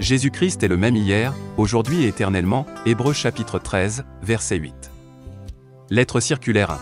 Jésus-Christ est le même hier, aujourd'hui et éternellement, Hébreux chapitre 13, verset 8. Lettre circulaire 1.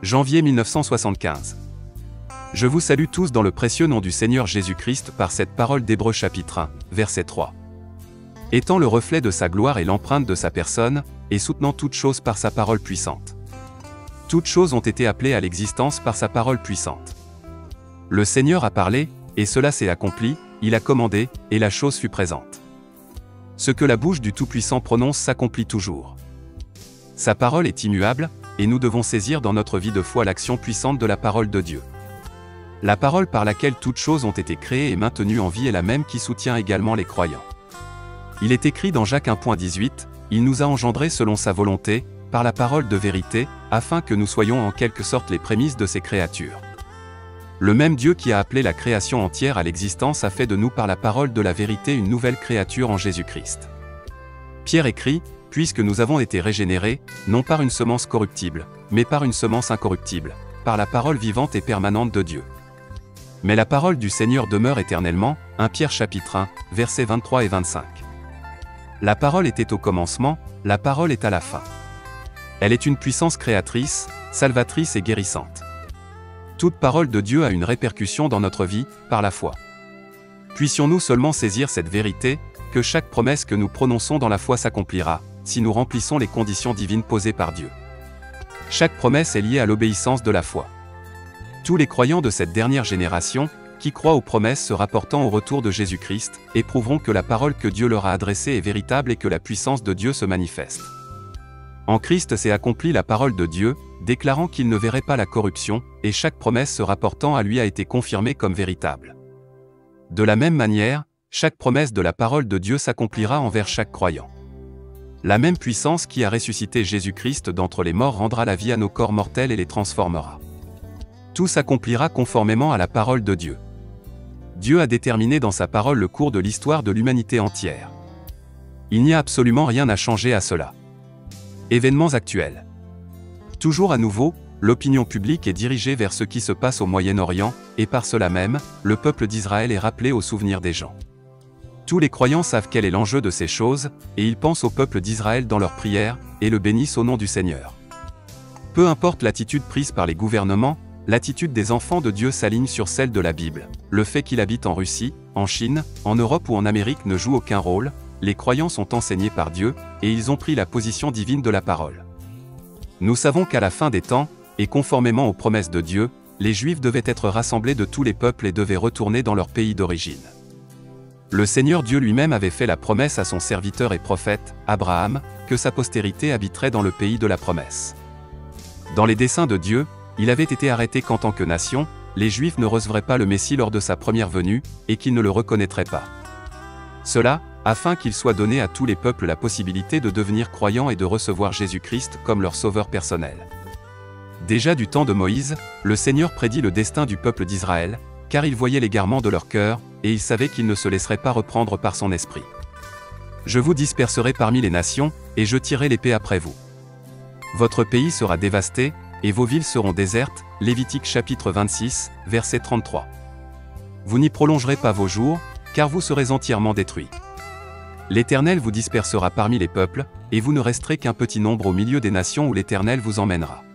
Janvier 1975. Je vous salue tous dans le précieux nom du Seigneur Jésus-Christ par cette parole d'Hébreux chapitre 1, verset 3. Étant le reflet de sa gloire et l'empreinte de sa personne, et soutenant toutes choses par sa parole puissante. Toutes choses ont été appelées à l'existence par sa parole puissante. Le Seigneur a parlé, et cela s'est accompli, il a commandé, et la chose fut présente. Ce que la bouche du Tout-Puissant prononce s'accomplit toujours. Sa parole est immuable, et nous devons saisir dans notre vie de foi l'action puissante de la parole de Dieu. La parole par laquelle toutes choses ont été créées et maintenues en vie est la même qui soutient également les croyants. Il est écrit dans Jacques 1.18, « Il nous a engendrés selon sa volonté, par la parole de vérité, afin que nous soyons en quelque sorte les prémices de ses créatures. » Le même Dieu qui a appelé la création entière à l'existence a fait de nous par la parole de la vérité une nouvelle créature en Jésus-Christ. Pierre écrit, « Puisque nous avons été régénérés, non par une semence corruptible, mais par une semence incorruptible, par la parole vivante et permanente de Dieu. » Mais la parole du Seigneur demeure éternellement, 1 Pierre chapitre 1, versets 23 et 25. La parole était au commencement, la parole est à la fin. Elle est une puissance créatrice, salvatrice et guérissante. Toute parole de Dieu a une répercussion dans notre vie, par la foi. Puissions-nous seulement saisir cette vérité, que chaque promesse que nous prononçons dans la foi s'accomplira, si nous remplissons les conditions divines posées par Dieu. Chaque promesse est liée à l'obéissance de la foi. Tous les croyants de cette dernière génération, qui croient aux promesses se rapportant au retour de Jésus-Christ, éprouveront que la parole que Dieu leur a adressée est véritable et que la puissance de Dieu se manifeste. En Christ s'est accomplie la parole de Dieu, déclarant qu'il ne verrait pas la corruption, et chaque promesse se rapportant à lui a été confirmée comme véritable. De la même manière, chaque promesse de la parole de Dieu s'accomplira envers chaque croyant. La même puissance qui a ressuscité Jésus-Christ d'entre les morts rendra la vie à nos corps mortels et les transformera. Tout s'accomplira conformément à la parole de Dieu. Dieu a déterminé dans sa parole le cours de l'histoire de l'humanité entière. Il n'y a absolument rien à changer à cela. Événements actuels. Toujours à nouveau, l'opinion publique est dirigée vers ce qui se passe au Moyen-Orient, et par cela même, le peuple d'Israël est rappelé au souvenir des gens. Tous les croyants savent quel est l'enjeu de ces choses, et ils pensent au peuple d'Israël dans leurs prières, et le bénissent au nom du Seigneur. Peu importe l'attitude prise par les gouvernements, l'attitude des enfants de Dieu s'aligne sur celle de la Bible. Le fait qu'il habite en Russie, en Chine, en Europe ou en Amérique ne joue aucun rôle, les croyants sont enseignés par Dieu, et ils ont pris la position divine de la parole. Nous savons qu'à la fin des temps, et conformément aux promesses de Dieu, les Juifs devaient être rassemblés de tous les peuples et devaient retourner dans leur pays d'origine. Le Seigneur Dieu lui-même avait fait la promesse à son serviteur et prophète, Abraham, que sa postérité habiterait dans le pays de la promesse. Dans les desseins de Dieu, il avait été arrêté qu'en tant que nation, les Juifs ne recevraient pas le Messie lors de sa première venue, et qu'ils ne le reconnaîtraient pas. Cela, afin qu'il soit donné à tous les peuples la possibilité de devenir croyants et de recevoir Jésus-Christ comme leur sauveur personnel. Déjà du temps de Moïse, le Seigneur prédit le destin du peuple d'Israël, car il voyait l'égarement de leur cœur, et il savait qu'ils ne se laisseraient pas reprendre par son esprit. Je vous disperserai parmi les nations, et je tirerai l'épée après vous. Votre pays sera dévasté, et vos villes seront désertes, Lévitique chapitre 26, verset 33. Vous n'y prolongerez pas vos jours, car vous serez entièrement détruits. L'Éternel vous dispersera parmi les peuples, et vous ne resterez qu'un petit nombre au milieu des nations où l'Éternel vous emmènera.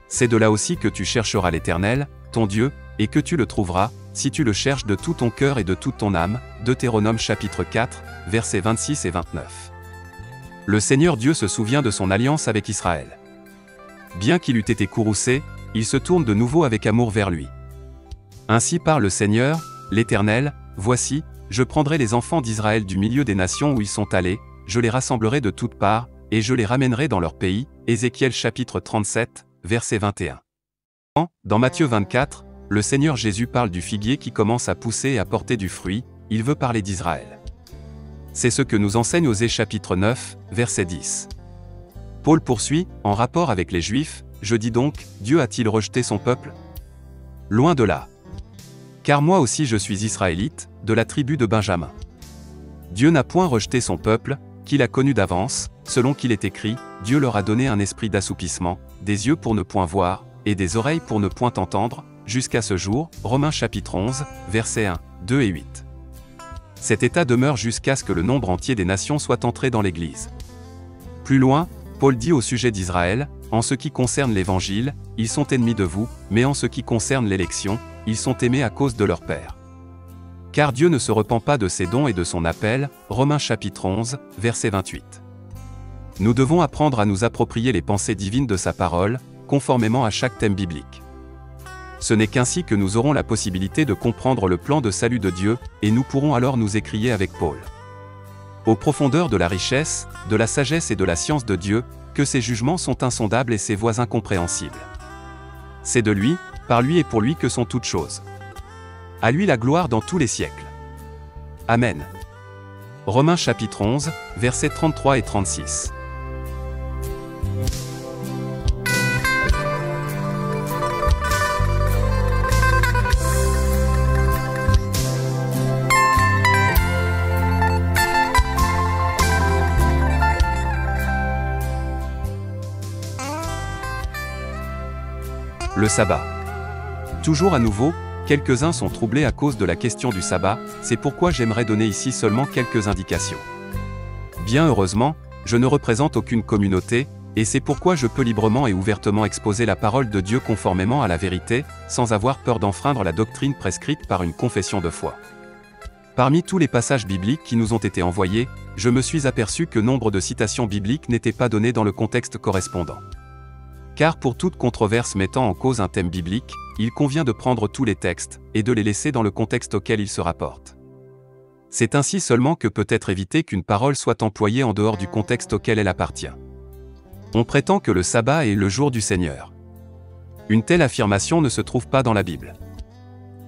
C'est de là aussi que tu chercheras l'Éternel, ton Dieu, et que tu le trouveras, si tu le cherches de tout ton cœur et de toute ton âme. Deutéronome chapitre 4, versets 26 et 29. Le Seigneur Dieu se souvient de son alliance avec Israël. Bien qu'il eût été courroucé, il se tourne de nouveau avec amour vers lui. Ainsi parle le Seigneur, l'Éternel, voici, je prendrai les enfants d'Israël du milieu des nations où ils sont allés, je les rassemblerai de toutes parts, et je les ramènerai dans leur pays. Ézéchiel chapitre 37, verset 21. Dans Matthieu 24, le Seigneur Jésus parle du figuier qui commence à pousser et à porter du fruit, il veut parler d'Israël. C'est ce que nous enseigne Osée chapitre 9, verset 10. Paul poursuit, en rapport avec les Juifs, je dis donc, Dieu a-t-il rejeté son peuple? Loin de là. Car moi aussi je suis israélite, de la tribu de Benjamin. Dieu n'a point rejeté son peuple, qu'il a connu d'avance, selon qu'il est écrit, Dieu leur a donné un esprit d'assoupissement, des yeux pour ne point voir, et des oreilles pour ne point entendre, jusqu'à ce jour, Romains chapitre 11, versets 1, 2 et 8. Cet état demeure jusqu'à ce que le nombre entier des nations soit entré dans l'Église. Plus loin, Paul dit au sujet d'Israël, « En ce qui concerne l'Évangile, ils sont ennemis de vous, mais en ce qui concerne l'élection, ils sont aimés à cause de leur Père. » Car Dieu ne se repent pas de ses dons et de son appel, Romains chapitre 11, verset 28. Nous devons apprendre à nous approprier les pensées divines de sa parole, conformément à chaque thème biblique. Ce n'est qu'ainsi que nous aurons la possibilité de comprendre le plan de salut de Dieu, et nous pourrons alors nous écrier avec Paul. Aux profondeurs de la richesse, de la sagesse et de la science de Dieu, que ses jugements sont insondables et ses voies incompréhensibles. C'est de lui, par lui et pour lui que sont toutes choses. À lui la gloire dans tous les siècles. Amen. Romains chapitre 11, versets 33 et 36. Le sabbat. Toujours à nouveau, quelques-uns sont troublés à cause de la question du sabbat, c'est pourquoi j'aimerais donner ici seulement quelques indications. Bien heureusement, je ne représente aucune communauté, et c'est pourquoi je peux librement et ouvertement exposer la parole de Dieu conformément à la vérité, sans avoir peur d'enfreindre la doctrine prescrite par une confession de foi. Parmi tous les passages bibliques qui nous ont été envoyés, je me suis aperçu que nombre de citations bibliques n'étaient pas données dans le contexte correspondant. Car pour toute controverse mettant en cause un thème biblique, il convient de prendre tous les textes, et de les laisser dans le contexte auquel ils se rapportent. C'est ainsi seulement que peut être évité qu'une parole soit employée en dehors du contexte auquel elle appartient. On prétend que le sabbat est le jour du Seigneur. Une telle affirmation ne se trouve pas dans la Bible.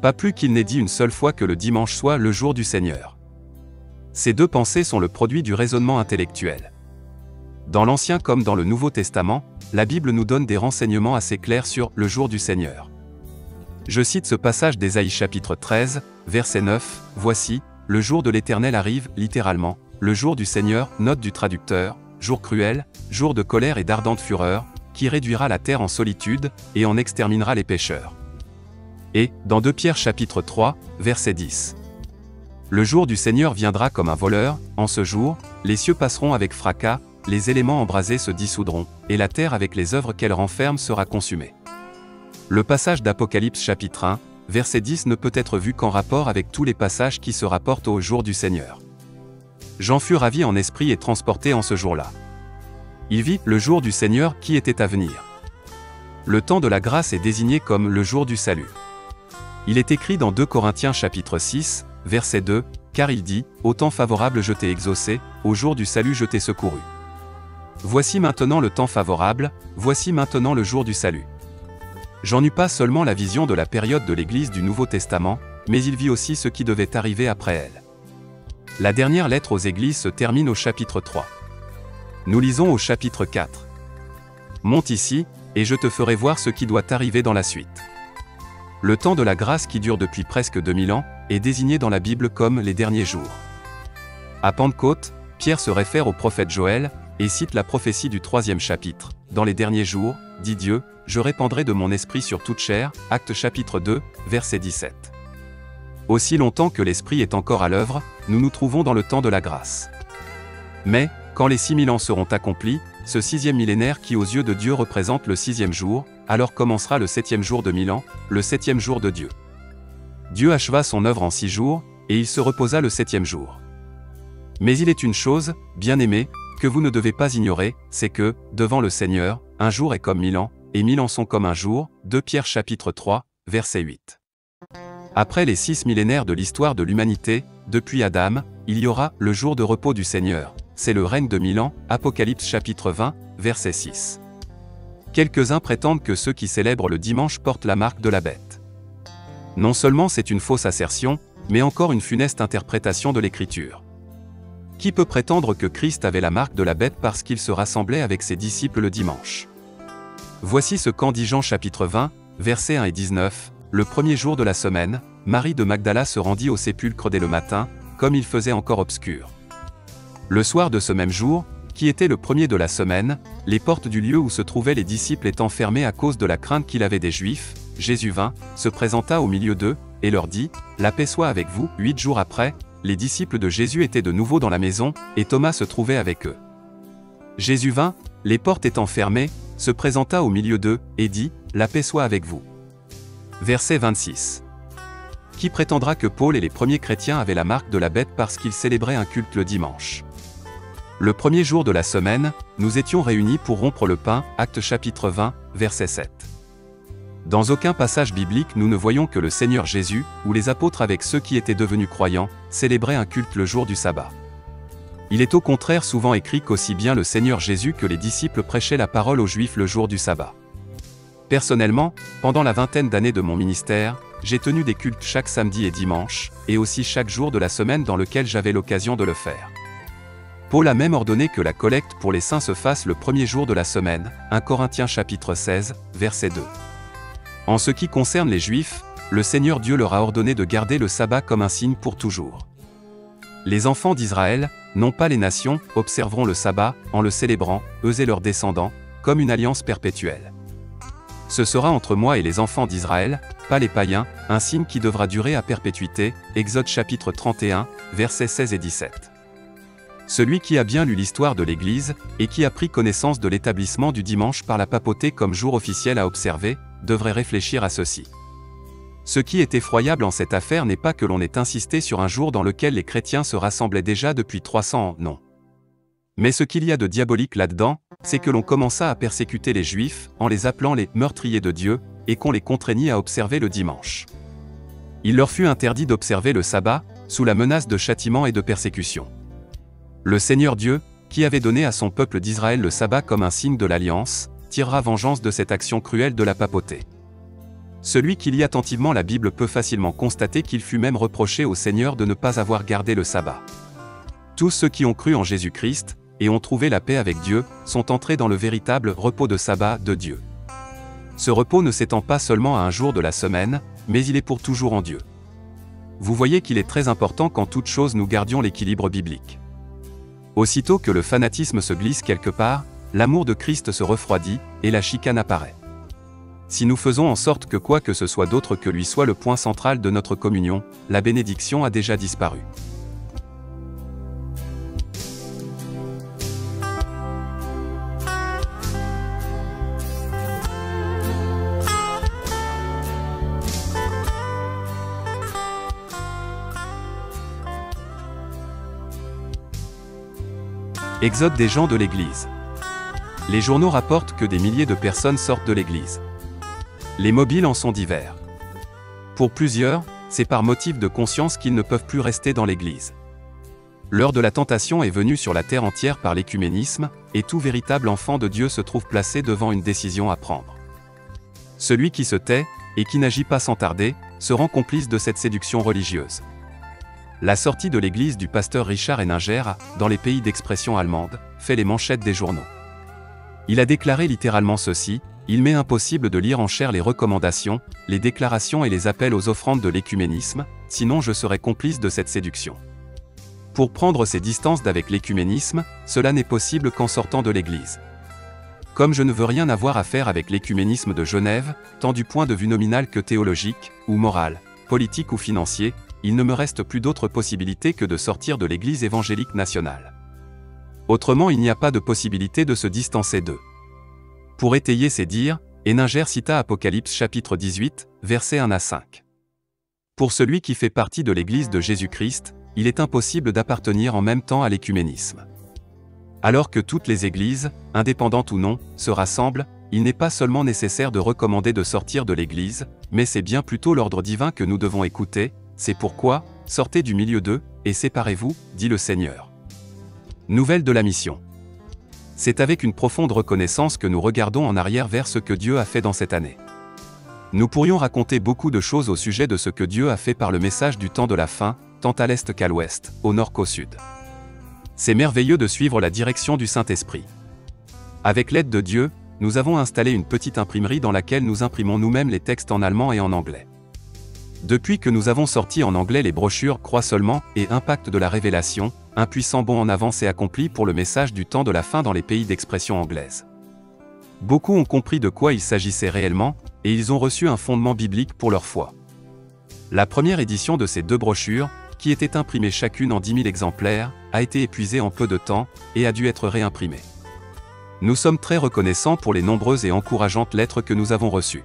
Pas plus qu'il n'est dit une seule fois que le dimanche soit le jour du Seigneur. Ces deux pensées sont le produit du raisonnement intellectuel. Dans l'Ancien comme dans le Nouveau Testament, la Bible nous donne des renseignements assez clairs sur le jour du Seigneur. Je cite ce passage d'Ésaïe chapitre 13, verset 9, « Voici, le jour de l'Éternel arrive, littéralement, le jour du Seigneur, note du traducteur, jour cruel, jour de colère et d'ardente fureur, qui réduira la terre en solitude, et en exterminera les pécheurs. » Et, dans 2 Pierre chapitre 3, verset 10. « Le jour du Seigneur viendra comme un voleur, en ce jour, les cieux passeront avec fracas, les éléments embrasés se dissoudront, et la terre avec les œuvres qu'elle renferme sera consumée. » Le passage d'Apocalypse chapitre 1, verset 10 ne peut être vu qu'en rapport avec tous les passages qui se rapportent au jour du Seigneur. Jean fut ravi en esprit et transporté en ce jour-là. Il vit le jour du Seigneur qui était à venir. Le temps de la grâce est désigné comme le jour du salut. Il est écrit dans 2 Corinthiens chapitre 6, verset 2, car il dit, « Au temps favorable je t'ai exaucé, au jour du salut je t'ai secouru. » Voici maintenant le temps favorable, voici maintenant le jour du salut. Jean n'eut pas seulement la vision de la période de l'Église du Nouveau Testament, mais il vit aussi ce qui devait arriver après elle. La dernière lettre aux Églises se termine au chapitre 3. Nous lisons au chapitre 4. « Monte ici, et je te ferai voir ce qui doit arriver dans la suite. » Le temps de la grâce qui dure depuis presque 2000 ans, est désigné dans la Bible comme les derniers jours. À Pentecôte, Pierre se réfère au prophète Joël, et cite la prophétie du 3e chapitre. « Dans les derniers jours, dit Dieu, je répandrai de mon esprit sur toute chair. » Actes chapitre 2, verset 17. Aussi longtemps que l'esprit est encore à l'œuvre, nous nous trouvons dans le temps de la grâce. Mais, quand les 6000 ans seront accomplis, ce 6e millénaire qui aux yeux de Dieu représente le 6e jour, alors commencera le 7e jour de 1000 ans, le 7e jour de Dieu. Dieu acheva son œuvre en 6 jours, et il se reposa le 7e jour. Mais il est une chose, bien-aimés, que vous ne devez pas ignorer, c'est que, devant le Seigneur, un jour est comme 1000 ans, et 1000 ans sont comme un jour. 2 Pierre chapitre 3, verset 8. Après les 6 millénaires de l'histoire de l'humanité, depuis Adam, il y aura le jour de repos du Seigneur. C'est le règne de 1000 ans. Apocalypse chapitre 20, verset 6. Quelques-uns prétendent que ceux qui célèbrent le dimanche portent la marque de la bête. Non seulement c'est une fausse assertion, mais encore une funeste interprétation de l'Écriture. Qui peut prétendre que Christ avait la marque de la bête parce qu'il se rassemblait avec ses disciples le dimanche? Voici ce qu'en dit Jean chapitre 20, versets 1 et 19. Le premier jour de la semaine, Marie de Magdala se rendit au sépulcre dès le matin, comme il faisait encore obscur. Le soir de ce même jour, qui était le premier de la semaine, les portes du lieu où se trouvaient les disciples étant fermées à cause de la crainte qu'il avait des Juifs, Jésus vint, se présenta au milieu d'eux, et leur dit, « La paix soit avec vous. » 8 jours après, les disciples de Jésus étaient de nouveau dans la maison, et Thomas se trouvait avec eux. Jésus vint, les portes étant fermées, se présenta au milieu d'eux, et dit, « La paix soit avec vous. » Verset 26. Qui prétendra que Paul et les premiers chrétiens avaient la marque de la bête parce qu'ils célébraient un culte le dimanche? Le premier jour de la semaine, nous étions réunis pour rompre le pain, Actes chapitre 20, verset 7. Dans aucun passage biblique nous ne voyons que le Seigneur Jésus, ou les apôtres avec ceux qui étaient devenus croyants, célébraient un culte le jour du sabbat. Il est au contraire souvent écrit qu'aussi bien le Seigneur Jésus que les disciples prêchaient la parole aux Juifs le jour du sabbat. Personnellement, pendant la vingtaine d'années de mon ministère, j'ai tenu des cultes chaque samedi et dimanche, et aussi chaque jour de la semaine dans lequel j'avais l'occasion de le faire. Paul a même ordonné que la collecte pour les saints se fasse le premier jour de la semaine, 1 Corinthiens chapitre 16, verset 2. En ce qui concerne les Juifs, le Seigneur Dieu leur a ordonné de garder le sabbat comme un signe pour toujours. Les enfants d'Israël, non pas les nations, observeront le sabbat, en le célébrant, eux et leurs descendants, comme une alliance perpétuelle. Ce sera entre moi et les enfants d'Israël, pas les païens, un signe qui devra durer à perpétuité, Exode chapitre 31, versets 16 et 17. Celui qui a bien lu l'histoire de l'Église, et qui a pris connaissance de l'établissement du dimanche par la papauté comme jour officiel à observer, devrait réfléchir à ceci. Ce qui est effroyable en cette affaire n'est pas que l'on ait insisté sur un jour dans lequel les chrétiens se rassemblaient déjà depuis 300 ans, non. Mais ce qu'il y a de diabolique là-dedans, c'est que l'on commença à persécuter les Juifs, en les appelant les « meurtriers de Dieu », et qu'on les contraignit à observer le dimanche. Il leur fut interdit d'observer le sabbat, sous la menace de châtiment et de persécution. Le Seigneur Dieu, qui avait donné à son peuple d'Israël le sabbat comme un signe de l'alliance, tirera vengeance de cette action cruelle de la papauté. Celui qui lit attentivement la Bible peut facilement constater qu'il fut même reproché au Seigneur de ne pas avoir gardé le sabbat. Tous ceux qui ont cru en Jésus-Christ, et ont trouvé la paix avec Dieu, sont entrés dans le véritable repos de sabbat de Dieu. Ce repos ne s'étend pas seulement à un jour de la semaine, mais il est pour toujours en Dieu. Vous voyez qu'il est très important qu'en toute chose nous gardions l'équilibre biblique. Aussitôt que le fanatisme se glisse quelque part, l'amour de Christ se refroidit, et la chicane apparaît. Si nous faisons en sorte que quoi que ce soit d'autre que lui soit le point central de notre communion, la bénédiction a déjà disparu. Exode des gens de l'Église. Les journaux rapportent que des milliers de personnes sortent de l'Église. Les mobiles en sont divers. Pour plusieurs, c'est par motif de conscience qu'ils ne peuvent plus rester dans l'Église. L'heure de la tentation est venue sur la terre entière par l'écuménisme, et tout véritable enfant de Dieu se trouve placé devant une décision à prendre. Celui qui se tait, et qui n'agit pas sans tarder, se rend complice de cette séduction religieuse. La sortie de l'église du pasteur Richard Henninger, dans les pays d'expression allemande, fait les manchettes des journaux. Il a déclaré littéralement ceci: « Il m'est impossible de lire en chair les recommandations, les déclarations et les appels aux offrandes de l'écuménisme, sinon je serais complice de cette séduction. » Pour prendre ses distances d'avec l'écuménisme, cela n'est possible qu'en sortant de l'église. Comme je ne veux rien avoir à faire avec l'écuménisme de Genève, tant du point de vue nominal que théologique, ou moral, politique ou financier, il ne me reste plus d'autre possibilité que de sortir de l'Église évangélique nationale. Autrement, il n'y a pas de possibilité de se distancer d'eux. Pour étayer ces dires, Henninger cita Apocalypse chapitre 18, versets 1 à 5. Pour celui qui fait partie de l'Église de Jésus-Christ, il est impossible d'appartenir en même temps à l'écuménisme. Alors que toutes les églises, indépendantes ou non, se rassemblent, il n'est pas seulement nécessaire de recommander de sortir de l'Église, mais c'est bien plutôt l'ordre divin que nous devons écouter. C'est pourquoi, sortez du milieu d'eux, et séparez-vous, dit le Seigneur. Nouvelle de la mission. C'est avec une profonde reconnaissance que nous regardons en arrière vers ce que Dieu a fait dans cette année. Nous pourrions raconter beaucoup de choses au sujet de ce que Dieu a fait par le message du temps de la fin, tant à l'est qu'à l'ouest, au nord qu'au sud. C'est merveilleux de suivre la direction du Saint-Esprit. Avec l'aide de Dieu, nous avons installé une petite imprimerie dans laquelle nous imprimons nous-mêmes les textes en allemand et en anglais. Depuis que nous avons sorti en anglais les brochures Crois seulement et Impact de la Révélation, un puissant bond en avant s'est accompli pour le message du temps de la fin dans les pays d'expression anglaise. Beaucoup ont compris de quoi il s'agissait réellement, et ils ont reçu un fondement biblique pour leur foi. La première édition de ces deux brochures, qui étaient imprimées chacune en 10 000 exemplaires, a été épuisée en peu de temps, et a dû être réimprimée. Nous sommes très reconnaissants pour les nombreuses et encourageantes lettres que nous avons reçues.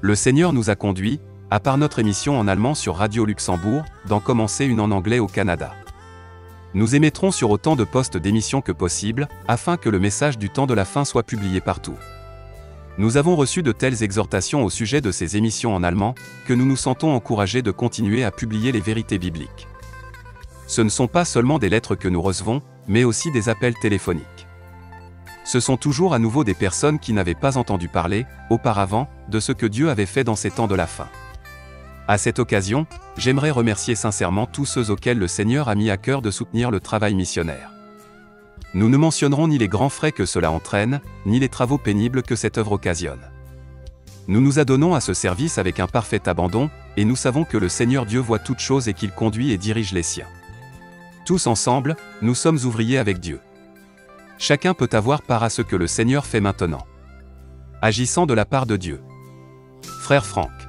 Le Seigneur nous a conduits, à part notre émission en allemand sur Radio Luxembourg, d'en commencer une en anglais au Canada. Nous émettrons sur autant de postes d'émissions que possible, afin que le message du temps de la fin soit publié partout. Nous avons reçu de telles exhortations au sujet de ces émissions en allemand, que nous nous sentons encouragés de continuer à publier les vérités bibliques. Ce ne sont pas seulement des lettres que nous recevons, mais aussi des appels téléphoniques. Ce sont toujours à nouveau des personnes qui n'avaient pas entendu parler, auparavant, de ce que Dieu avait fait dans ces temps de la fin. À cette occasion, j'aimerais remercier sincèrement tous ceux auxquels le Seigneur a mis à cœur de soutenir le travail missionnaire. Nous ne mentionnerons ni les grands frais que cela entraîne, ni les travaux pénibles que cette œuvre occasionne. Nous nous adonnons à ce service avec un parfait abandon, et nous savons que le Seigneur Dieu voit toutes choses et qu'il conduit et dirige les siens. Tous ensemble, nous sommes ouvriers avec Dieu. Chacun peut avoir part à ce que le Seigneur fait maintenant. Agissant de la part de Dieu. Frère Franck.